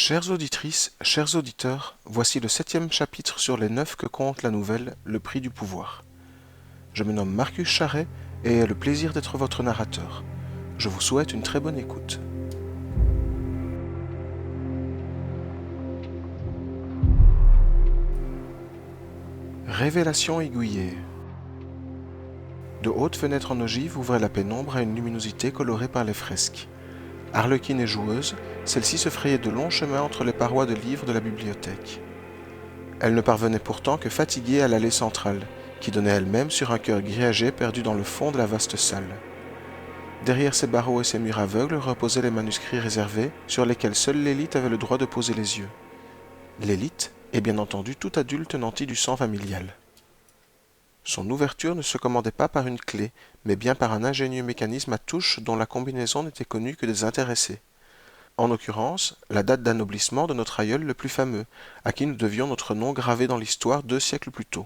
Chères auditrices, chers auditeurs, voici le 7e chapitre sur les 9 que compte la nouvelle Le Prix du pouvoir. Je me nomme Marcus Charret et ai le plaisir d'être votre narrateur. Je vous souhaite une très bonne écoute. Révélation aiguillée. De hautes fenêtres en ogive ouvraient la pénombre à une luminosité colorée par les fresques. Arlequine et joueuse, celle-ci se frayait de longs chemins entre les parois de livres de la bibliothèque. Elle ne parvenait pourtant que fatiguée à l'allée centrale, qui donnait elle-même sur un cœur grillagé perdu dans le fond de la vaste salle. Derrière ces barreaux et ces murs aveugles reposaient les manuscrits réservés sur lesquels seule l'élite avait le droit de poser les yeux. L'élite est bien entendu tout adulte nanti du sang familial. Son ouverture ne se commandait pas par une clé, mais bien par un ingénieux mécanisme à touche dont la combinaison n'était connue que des intéressés. En l'occurrence, la date d'anoblissement de notre aïeul le plus fameux, à qui nous devions notre nom gravé dans l'histoire 2 siècles plus tôt.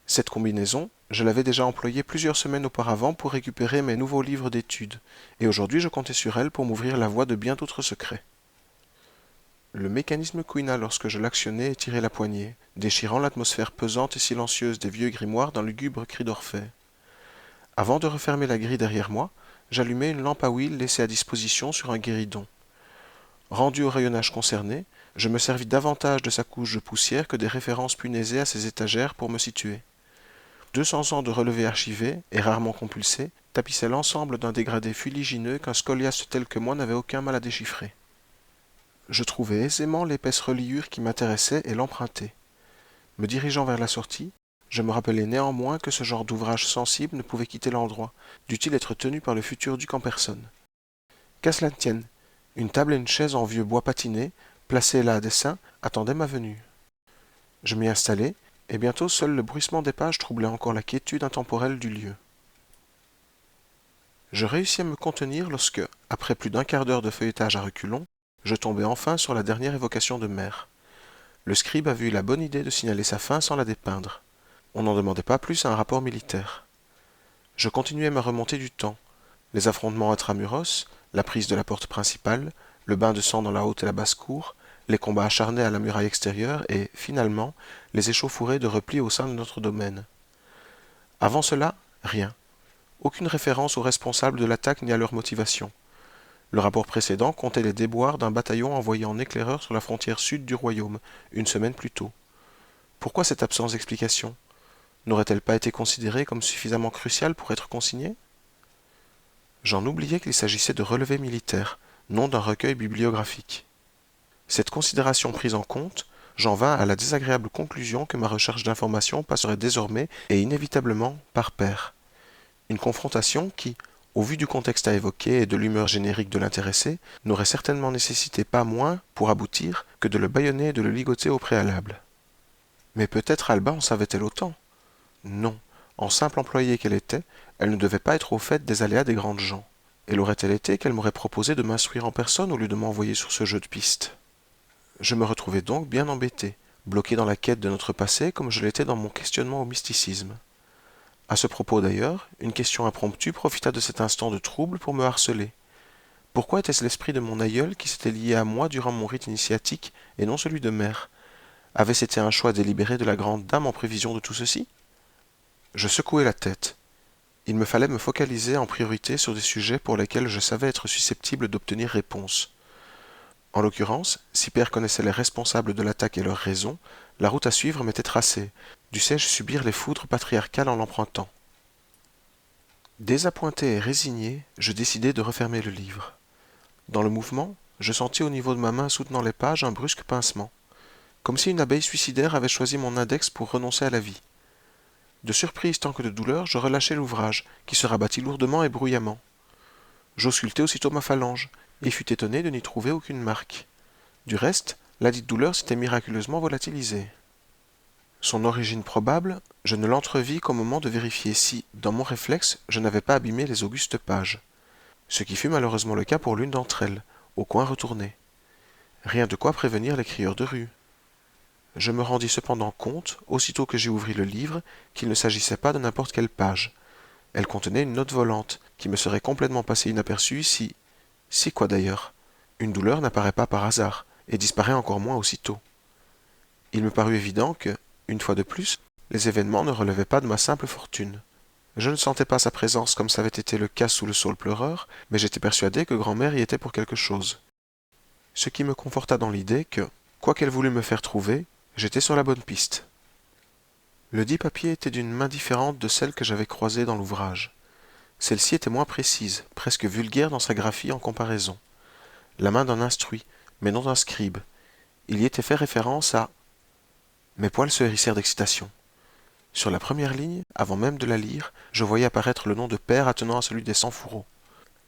Cette combinaison, je l'avais déjà employée plusieurs semaines auparavant pour récupérer mes nouveaux livres d'études, et aujourd'hui je comptais sur elle pour m'ouvrir la voie de bien d'autres secrets. Le mécanisme couina lorsque je l'actionnai et tirai la poignée, déchirant l'atmosphère pesante et silencieuse des vieux grimoires d'un lugubre cri d'Orphée. Avant de refermer la grille derrière moi, j'allumai une lampe à huile laissée à disposition sur un guéridon. Rendu au rayonnage concerné, je me servis davantage de sa couche de poussière que des références punaisées à ses étagères pour me situer. 200 ans de relevés archivés, et rarement compulsés, tapissaient l'ensemble d'un dégradé fuligineux qu'un scoliaste tel que moi n'avait aucun mal à déchiffrer. Je trouvai aisément l'épaisse reliure qui m'intéressait et l'empruntai. Me dirigeant vers la sortie, je me rappelai néanmoins que ce genre d'ouvrage sensible ne pouvait quitter l'endroit, dût-il être tenu par le futur duc en personne. Qu'à cela ne tienne, une table et une chaise en vieux bois patiné, placées là à dessein, attendaient ma venue. Je m'y installai, et bientôt seul le bruissement des pages troublait encore la quiétude intemporelle du lieu. Je réussis à me contenir lorsque, après plus d'un quart d'heure de feuilletage à reculons, je tombai enfin sur la dernière évocation de mer. Le scribe avait eu la bonne idée de signaler sa fin sans la dépeindre. On n'en demandait pas plus à un rapport militaire. Je continuai ma remontée du temps. Les affrontements intramuros, la prise de la porte principale, le bain de sang dans la haute et la basse cour, les combats acharnés à la muraille extérieure et, finalement, les échauffourées de repli au sein de notre domaine. Avant cela, rien. Aucune référence aux responsables de l'attaque ni à leur motivation. Le rapport précédent comptait les déboires d'un bataillon envoyé en éclaireur sur la frontière sud du royaume, une semaine plus tôt. Pourquoi cette absence d'explication? N'aurait-elle pas été considérée comme suffisamment cruciale pour être consignée? J'en oubliais qu'il s'agissait de relevés militaires, non d'un recueil bibliographique. Cette considération prise en compte, j'en vins à la désagréable conclusion que ma recherche d'informations passerait désormais et inévitablement par pair. Une confrontation qui, au vu du contexte à évoquer et de l'humeur générique de l'intéressé, n'aurait certainement nécessité pas moins, pour aboutir, que de le bâillonner et de le ligoter au préalable. Mais peut-être Alba en savait-elle autant? Non, en simple employée qu'elle était, elle ne devait pas être au fait des aléas des grandes gens. Et l'aurait-elle été qu'elle m'aurait proposé de m'instruire en personne au lieu de m'envoyer sur ce jeu de piste? Je me retrouvai donc bien embêté, bloqué dans la quête de notre passé comme je l'étais dans mon questionnement au mysticisme. À ce propos d'ailleurs, une question impromptue profita de cet instant de trouble pour me harceler. Pourquoi était-ce l'esprit de mon aïeul qui s'était lié à moi durant mon rite initiatique et non celui de mère? Avait-ce été un choix délibéré de la grande dame en prévision de tout ceci? Je secouai la tête. Il me fallait me focaliser en priorité sur des sujets pour lesquels je savais être susceptible d'obtenir réponse. En l'occurrence, si Père connaissait les responsables de l'attaque et leurs raisons, la route à suivre m'était tracée. Dussé-je subir les foudres patriarcales en l'empruntant? Désappointé et résigné, je décidai de refermer le livre. Dans le mouvement, je sentis au niveau de ma main soutenant les pages un brusque pincement, comme si une abeille suicidaire avait choisi mon index pour renoncer à la vie. De surprise tant que de douleur, je relâchai l'ouvrage, qui se rabattit lourdement et bruyamment. J'auscultai aussitôt ma phalange, et fus étonné de n'y trouver aucune marque. Du reste, ladite douleur s'était miraculeusement volatilisée. Son origine probable, je ne l'entrevis qu'au moment de vérifier si, dans mon réflexe, je n'avais pas abîmé les augustes pages. Ce qui fut malheureusement le cas pour l'une d'entre elles, au coin retourné. Rien de quoi prévenir les crieurs de rue. Je me rendis cependant compte, aussitôt que j'y ouvris le livre, qu'il ne s'agissait pas de n'importe quelle page. Elle contenait une note volante, qui me serait complètement passée inaperçue si quoi d'ailleurs? Une douleur n'apparaît pas par hasard, et disparaît encore moins aussitôt. Il me parut évident que, une fois de plus, les événements ne relevaient pas de ma simple fortune. Je ne sentais pas sa présence comme ça avait été le cas sous le saule pleureur, mais j'étais persuadé que grand-mère y était pour quelque chose. Ce qui me conforta dans l'idée que, quoi qu'elle voulût me faire trouver, j'étais sur la bonne piste. Le dit papier était d'une main différente de celle que j'avais croisée dans l'ouvrage. Celle-ci était moins précise, presque vulgaire dans sa graphie en comparaison. La main d'un instruit, mais non d'un scribe. Il y était fait référence à... Mes poils se hérissèrent d'excitation. Sur la première ligne, avant même de la lire, je voyais apparaître le nom de père attenant à celui des 100 fourreaux,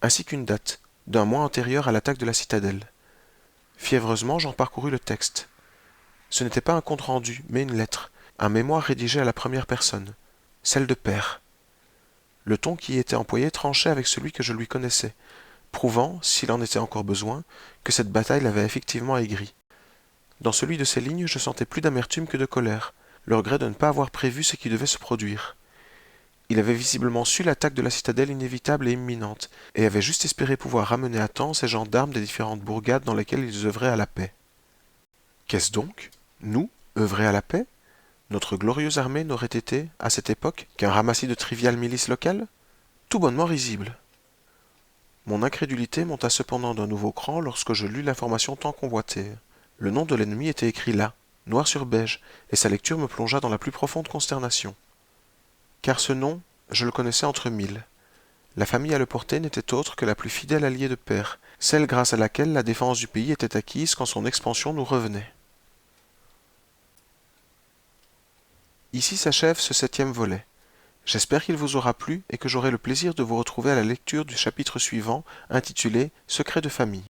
ainsi qu'une date, d'un mois antérieur à l'attaque de la citadelle. Fiévreusement, j'en parcourus le texte. Ce n'était pas un compte-rendu, mais une lettre, un mémoire rédigé à la première personne, celle de père. Le ton qui y était employé tranchait avec celui que je lui connaissais, prouvant, s'il en était encore besoin, que cette bataille l'avait effectivement aigri. Dans celui de ces lignes, je sentais plus d'amertume que de colère, le regret de ne pas avoir prévu ce qui devait se produire. Il avait visiblement su l'attaque de la citadelle inévitable et imminente, et avait juste espéré pouvoir ramener à temps ses gendarmes des différentes bourgades dans lesquelles ils œuvraient à la paix. Qu'est-ce donc? Nous, œuvrer à la paix? Notre glorieuse armée n'aurait été, à cette époque, qu'un ramassis de triviales milices locales? Tout bonnement risible. Mon incrédulité monta cependant d'un nouveau cran lorsque je lus l'information tant convoitée. Le nom de l'ennemi était écrit là, noir sur beige, et sa lecture me plongea dans la plus profonde consternation. Car ce nom, je le connaissais entre mille. La famille à le porter n'était autre que la plus fidèle alliée de père, celle grâce à laquelle la défense du pays était acquise quand son expansion nous revenait. Ici s'achève ce 7e volet. J'espère qu'il vous aura plu et que j'aurai le plaisir de vous retrouver à la lecture du chapitre suivant, intitulé « Secret de famille ».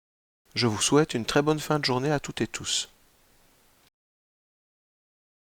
Je vous souhaite une très bonne fin de journée à toutes et tous.